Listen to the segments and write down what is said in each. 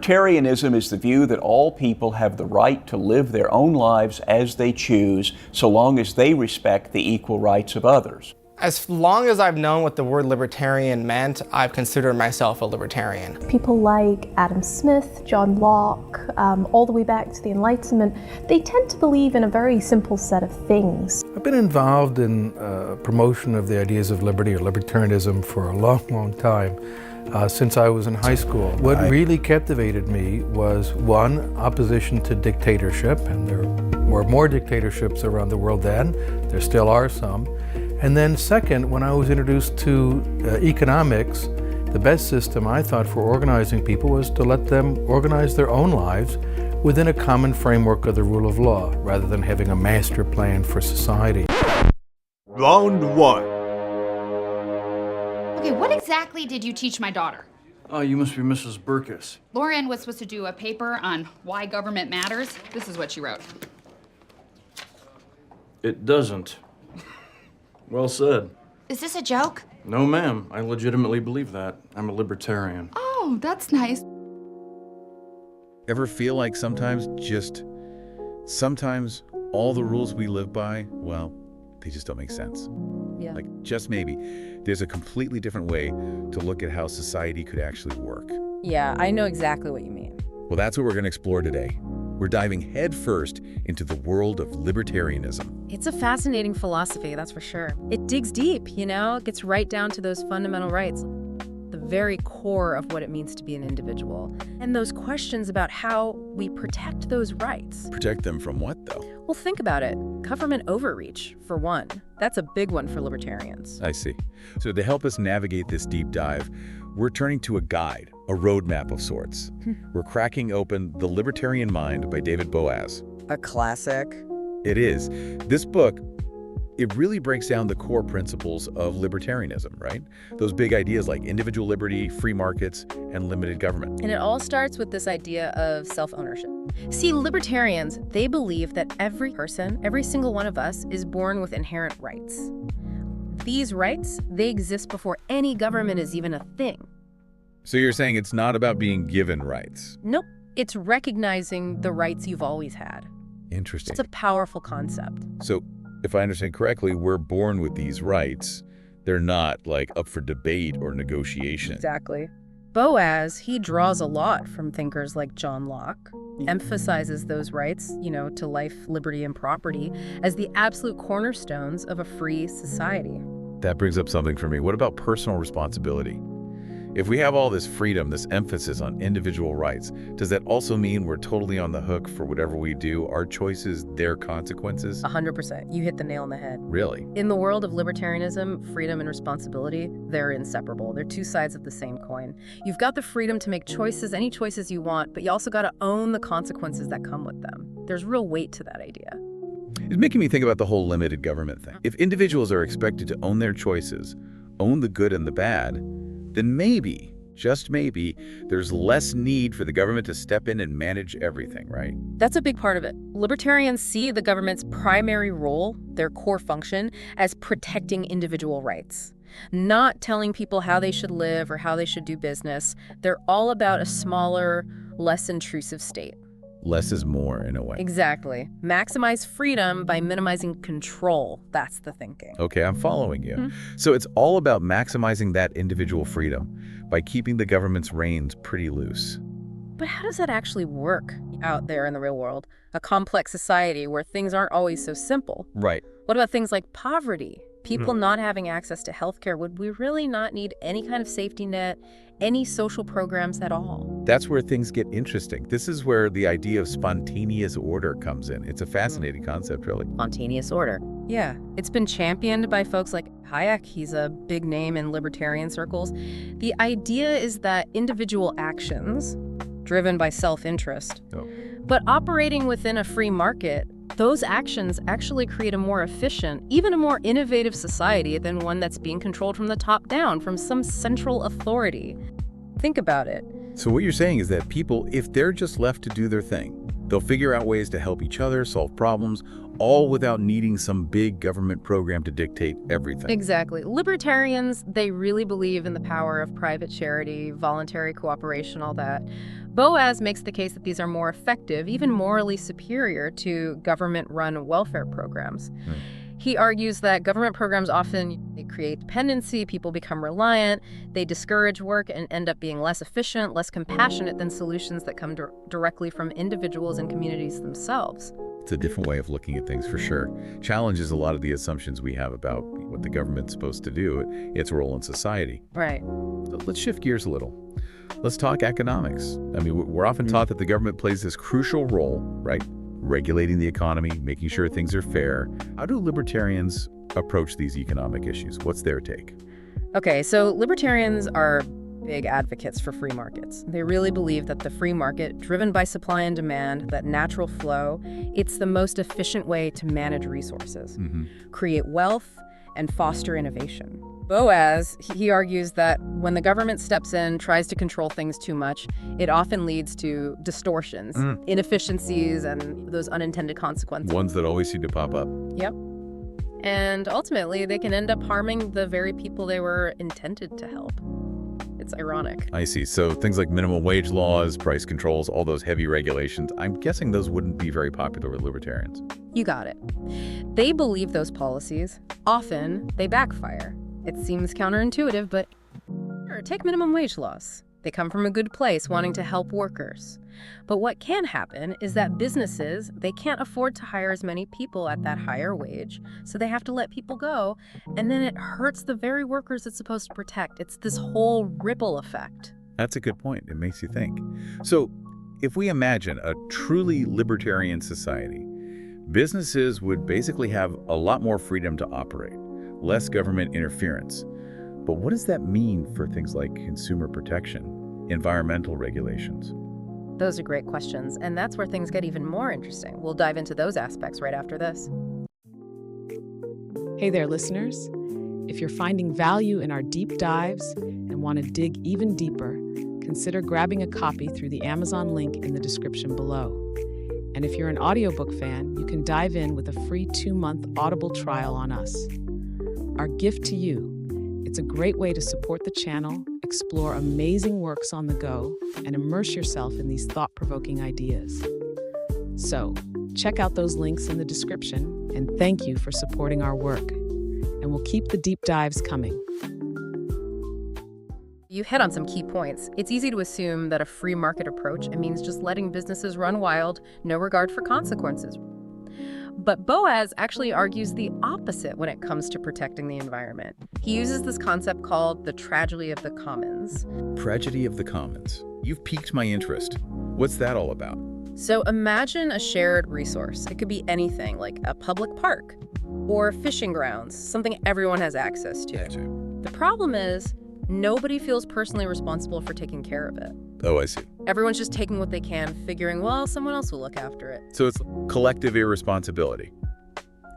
Libertarianism is the view that all people have the right to live their own lives as they choose, so long as they respect the equal rights of others. As long as I've known what the word libertarian meant, I've considered myself a libertarian. People like Adam Smith, John Locke, all the way back to the Enlightenment, they tend to believe in a very simple set of things. I've been involved in promotion of the ideas of liberty or libertarianism for a long, long time, since I was in high school. What really captivated me was, one, opposition to dictatorship, and there were more dictatorships around the world then. There still are some. And then second, when I was introduced to economics, the best system I thought for organizing people was to let them organize their own lives within a common framework of the rule of law, rather than having a master plan for society. Round one. Okay, what exactly did you teach my daughter? Oh, you must be Mrs. Burkus. Lauren was supposed to do a paper on why government matters. This is what she wrote. It doesn't. Well said. Is this a joke? No, ma'am. I legitimately believe that. I'm a libertarian. Oh, that's nice. Ever feel like sometimes all the rules we live by, well, they just don't make sense? Yeah. Like, just maybe, there's a completely different way to look at how society could actually work. Yeah, I know exactly what you mean. Well, that's what we're going to explore today. We're diving headfirst into the world of libertarianism. It's a fascinating philosophy, that's for sure. It digs deep, you know? It gets right down to those fundamental rights, the very core of what it means to be an individual, and those questions about how we protect those rights. Protect them from what, though? Well, think about it. Government overreach, for one. That's a big one for libertarians. I see. So to help us navigate this deep dive, we're turning to a guide, a roadmap of sorts. We're cracking open The Libertarian Mind by David Boaz. A classic. It is. This book, it really breaks down the core principles of libertarianism, right? Those big ideas like individual liberty, free markets, and limited government. And it all starts with this idea of self-ownership. See, libertarians, they believe that every person, every single one of us, is born with inherent rights. These rights, they exist before any government is even a thing. So you're saying it's not about being given rights? Nope. It's recognizing the rights you've always had. Interesting. It's a powerful concept. So if I understand correctly, we're born with these rights. They're not like up for debate or negotiation. Exactly. Boaz, he draws a lot from thinkers like John Locke, emphasizes those rights, you know, to life, liberty, and property as the absolute cornerstones of a free society. That brings up something for me. What about personal responsibility? If we have all this freedom, this emphasis on individual rights, does that also mean we're totally on the hook for whatever we do, our choices, their consequences? 100%. You hit the nail on the head. Really? In the world of libertarianism, freedom and responsibility, they're inseparable. They're two sides of the same coin. You've got the freedom to make choices, any choices you want, but you also got to own the consequences that come with them. There's real weight to that idea. It's making me think about the whole limited government thing. If individuals are expected to own their choices, own the good and the bad, then maybe, just maybe, there's less need for the government to step in and manage everything, right? That's a big part of it. Libertarians see the government's primary role, their core function, as protecting individual rights, not telling people how they should live or how they should do business. They're all about a smaller, less intrusive state. Less is more, in a way. Exactly. Maximize freedom by minimizing control. That's the thinking. Okay, I'm following you. So it's all about maximizing that individual freedom by keeping the government's reins pretty loose. But how does that actually work out there in the real world? A complex society where things aren't always so simple. Right. What about things like poverty? People not having access to healthcare. Would we really not need any kind of safety net, any social programs at all? That's where things get interesting. This is where the idea of spontaneous order comes in. It's a fascinating concept, really. Spontaneous order. Yeah, it's been championed by folks like Hayek. He's a big name in libertarian circles. The idea is that individual actions, driven by self-interest, but operating within a free market, those actions actually create a more efficient, even a more innovative society than one that's being controlled from the top down, from some central authority. Think about it. So what you're saying is that people, if they're just left to do their thing, They'll figure out ways to help each other, solve problems, all without needing some big government program to dictate everything. Exactly. Libertarians, they really believe in the power of private charity, voluntary cooperation, all that. Boaz makes the case that these are more effective, even morally superior to government-run welfare programs. He argues that government programs often they create dependency, people become reliant, they discourage work and end up being less efficient, less compassionate than solutions that come directly from individuals and communities themselves. It's a different way of looking at things for sure. Challenges a lot of the assumptions we have about what the government's supposed to do, its role in society. Right. So let's shift gears a little. Let's talk economics. I mean, we're often taught that the government plays this crucial role, right? Regulating the economy, making sure things are fair. How do libertarians approach these economic issues? What's their take? Okay, so libertarians are big advocates for free markets. They really believe that the free market, driven by supply and demand, that natural flow, it's the most efficient way to manage resources, create wealth, and foster innovation. Boaz, he argues that when the government steps in, tries to control things too much, it often leads to distortions, inefficiencies, and those unintended consequences. Ones that always seem to pop up. Yep. And ultimately, they can end up harming the very people they were intended to help. It's ironic. I see. So things like minimum wage laws, price controls, all those heavy regulations, I'm guessing those wouldn't be very popular with libertarians. You got it. They believe those policies. Often, they backfire. It seems counterintuitive, but take minimum wage laws. They come from a good place, wanting to help workers. But what can happen is that businesses, they can't afford to hire as many people at that higher wage, so they have to let people go, and then it hurts the very workers it's supposed to protect. It's this whole ripple effect. That's a good point. It makes you think. So if we imagine a truly libertarian society, businesses would basically have a lot more freedom to operate, less government interference. But what does that mean for things like consumer protection, environmental regulations? Those are great questions, and that's where things get even more interesting. We'll dive into those aspects right after this. Hey there, listeners. If you're finding value in our deep dives and want to dig even deeper, consider grabbing a copy through the Amazon link in the description below. And if you're an audiobook fan, you can dive in with a free 2-month Audible trial on us. Our gift to you. It's a great way to support the channel, explore amazing works on the go, and immerse yourself in these thought-provoking ideas. So, check out those links in the description, and thank you for supporting our work. And we'll keep the deep dives coming. You hit on some key points. It's easy to assume that a free market approach means just letting businesses run wild, no regard for consequences. But Boaz actually argues the opposite when it comes to protecting the environment. He uses this concept called the tragedy of the commons. Tragedy of the commons. You've piqued my interest. What's that all about? So imagine a shared resource. It could be anything, like a public park or fishing grounds, something everyone has access to. Gotcha. The problem is, nobody feels personally responsible for taking care of it. Oh, I see. Everyone's just taking what they can, figuring, well, someone else will look after it. So it's collective irresponsibility,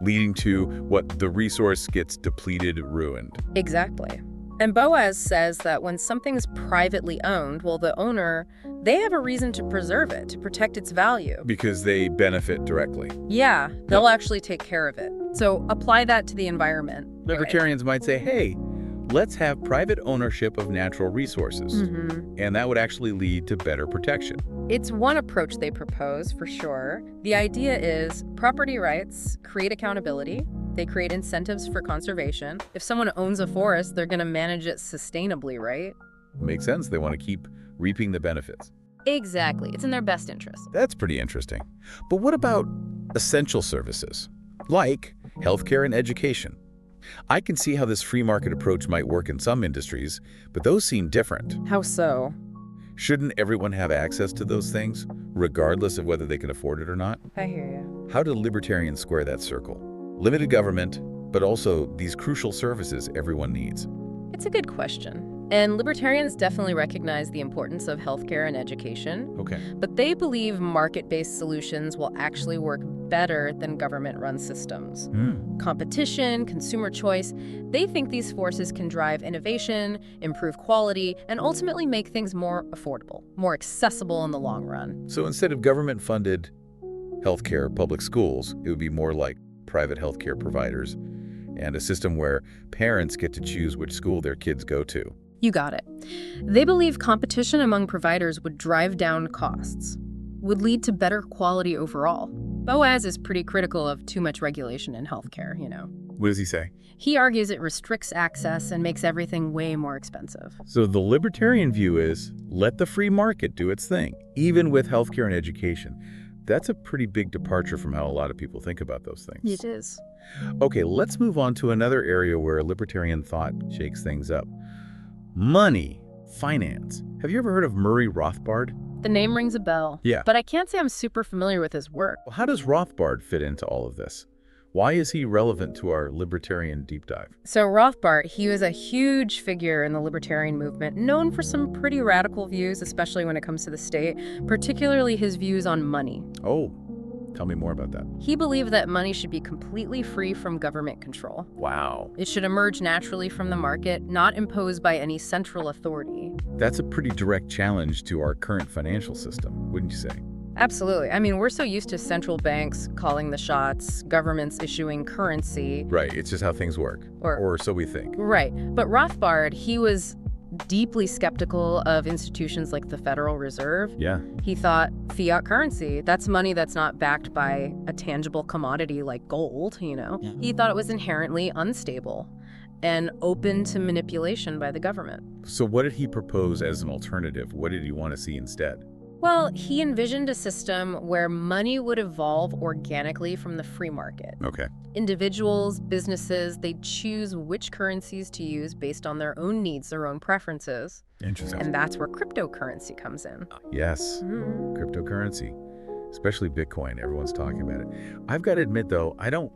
leading to what the resource gets depleted, ruined. Exactly. And Boaz says that when something's privately owned, well, the owner, they have a reason to preserve it, to protect its value. Because they benefit directly. Yeah, they'll actually take care of it. So apply that to the environment. Libertarians might say, hey, let's have private ownership of natural resources. And that would actually lead to better protection. It's one approach they propose, for sure. The idea is property rights create accountability. They create incentives for conservation. If someone owns a forest, they're going to manage it sustainably, right? Makes sense. They want to keep reaping the benefits. Exactly. It's in their best interest. That's pretty interesting. But what about essential services, like healthcare and education? I can see how this free market approach might work in some industries, but those seem different. How so? Shouldn't everyone have access to those things, regardless of whether they can afford it or not? I hear you. How do libertarians square that circle? Limited government, but also these crucial services everyone needs. It's a good question. And libertarians definitely recognize the importance of healthcare and education. Okay. But they believe market-based solutions will actually work better than government-run systems. Competition, consumer choice, they think these forces can drive innovation, improve quality, and ultimately make things more affordable, more accessible in the long run. So instead of government-funded, healthcare, public schools. It would be more like private healthcare providers and a system where parents get to choose which school their kids go to. You got it. They believe competition among providers would drive down costs, would lead to better quality overall. Boaz is pretty critical of too much regulation in healthcare, you know. What does he say? He argues it restricts access and makes everything way more expensive. So the libertarian view is, let the free market do its thing, even with healthcare and education. That's a pretty big departure from how a lot of people think about those things. It is. Okay, let's move on to another area where libertarian thought shakes things up. Money, finance. Have you ever heard of Murray Rothbard? The name rings a bell. Yeah. But I can't say I'm super familiar with his work. Well, how does Rothbard fit into all of this? Why is he relevant to our libertarian deep dive? So Rothbard, he was a huge figure in the libertarian movement, known for some pretty radical views, especially when it comes to the state, particularly his views on money. Oh, tell me more about that. He believed that money should be completely free from government control. Wow. It should emerge naturally from the market, not imposed by any central authority. That's a pretty direct challenge to our current financial system, wouldn't you say? Absolutely. I mean, we're so used to central banks calling the shots, governments issuing currency. Right, it's just how things work. Or so we think. Right. But Rothbard, he was deeply skeptical of institutions like the Federal Reserve. Yeah. He thought fiat currency, that's money that's not backed by a tangible commodity like gold, you know. Yeah. He thought it was inherently unstable and open to manipulation by the government. So what did he propose as an alternative? What did he want to see instead? Well, he envisioned a system where money would evolve organically from the free market. Okay. Individuals, businesses, they'd choose which currencies to use based on their own needs, their own preferences. Interesting. And that's where cryptocurrency comes in. Yes, cryptocurrency, especially Bitcoin. Everyone's talking about it. I've got to admit, though, I don't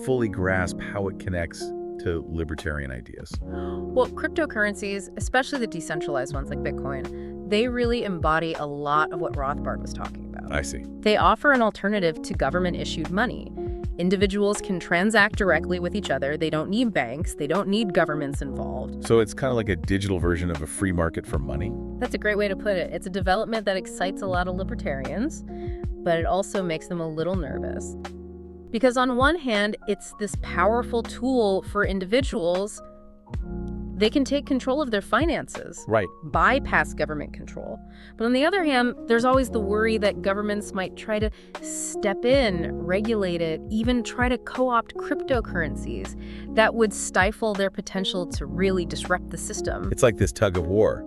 fully grasp how it connects to libertarian ideas. Well, cryptocurrencies, especially the decentralized ones like Bitcoin, they really embody a lot of what Rothbard was talking about. I see. They offer an alternative to government-issued money. Individuals can transact directly with each other. They don't need banks. They don't need governments involved. So it's kind of like a digital version of a free market for money? That's a great way to put it. It's a development that excites a lot of libertarians, but it also makes them a little nervous. Because on one hand, it's this powerful tool for individuals. They can take control of their finances, right, bypass government control. But on the other hand, there's always the worry that governments might try to step in, regulate it, even try to co-opt cryptocurrencies that would stifle their potential to really disrupt the system. It's like this tug of war.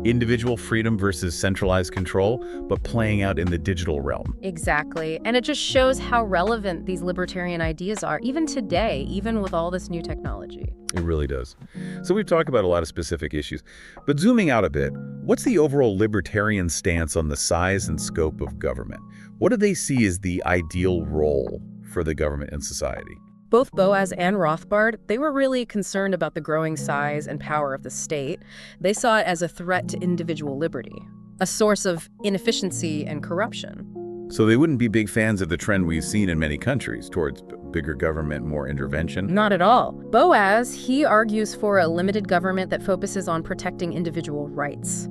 Individual freedom versus centralized control, but playing out in the digital realm. Exactly. And it just shows how relevant these libertarian ideas are, even today, even with all this new technology. It really does. So we've talked about a lot of specific issues, but zooming out a bit, what's the overall libertarian stance on the size and scope of government? What do they see as the ideal role for the government in society? Both Boaz and Rothbard, they were really concerned about the growing size and power of the state. They saw it as a threat to individual liberty, a source of inefficiency and corruption. So they wouldn't be big fans of the trend we've seen in many countries towards bigger government, more intervention? Not at all. Boaz, he argues for a limited government that focuses on protecting individual rights,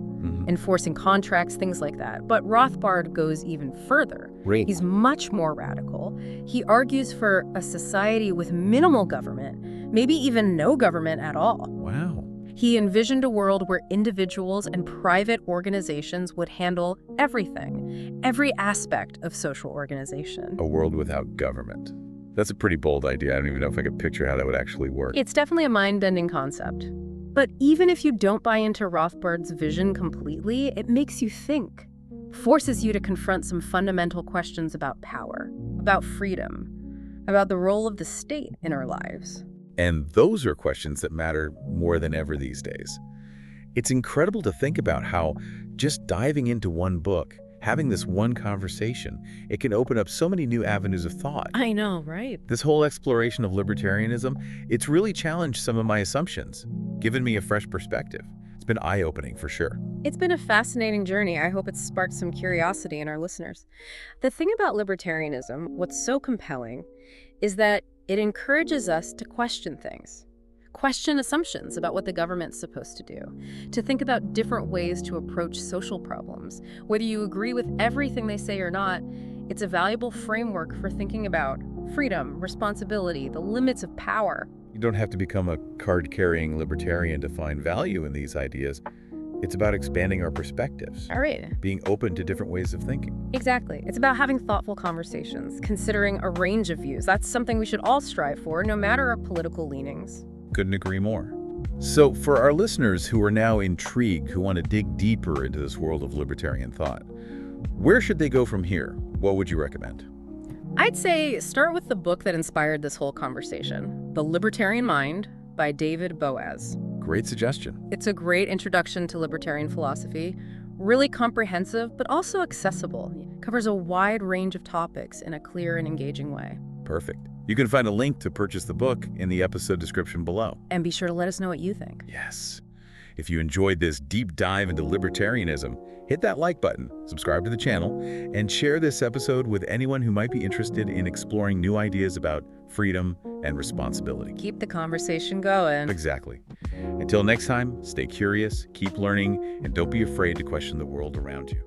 enforcing contracts, things like that. But Rothbard goes even further. Great. He's much more radical. He argues for a society with minimal government, maybe even no government at all. Wow. He envisioned a world where individuals and private organizations would handle everything, every aspect of social organization. A world without government. That's a pretty bold idea. I don't even know if I could picture how that would actually work. It's definitely a mind-bending concept. But even if you don't buy into Rothbard's vision completely, it makes you think, forces you to confront some fundamental questions about power, about freedom, about the role of the state in our lives. And those are questions that matter more than ever these days. It's incredible to think about how just diving into one book, having this one conversation, it can open up so many new avenues of thought. I know, right? This whole exploration of libertarianism, it's really challenged some of my assumptions, given me a fresh perspective. It's been eye-opening for sure. It's been a fascinating journey. I hope it's sparked some curiosity in our listeners. The thing about libertarianism, what's so compelling, is that it encourages us to question things. Question assumptions about what the government's supposed to do, to think about different ways to approach social problems. Whether you agree with everything they say or not, It's a valuable framework for thinking about freedom, responsibility, the limits of power. You don't have to become a card-carrying libertarian to find value in these ideas. It's about expanding our perspectives. All right. Being open to different ways of thinking. Exactly. It's about having thoughtful conversations, considering a range of views. That's something we should all strive for, no matter our political leanings. Couldn't agree more. So for our listeners who are now intrigued, who want to dig deeper into this world of libertarian thought, where should they go from here? What would you recommend? I'd say start with the book that inspired this whole conversation, The Libertarian Mind by David Boaz. Great suggestion. It's a great introduction to libertarian philosophy, really comprehensive, but also accessible. It covers a wide range of topics in a clear and engaging way. Perfect. You can find a link to purchase the book in the episode description below. And be sure to let us know what you think. Yes. If you enjoyed this deep dive into libertarianism, hit that like button, subscribe to the channel, and share this episode with anyone who might be interested in exploring new ideas about freedom and responsibility. Keep the conversation going. Exactly. Until next time, stay curious, keep learning, and don't be afraid to question the world around you.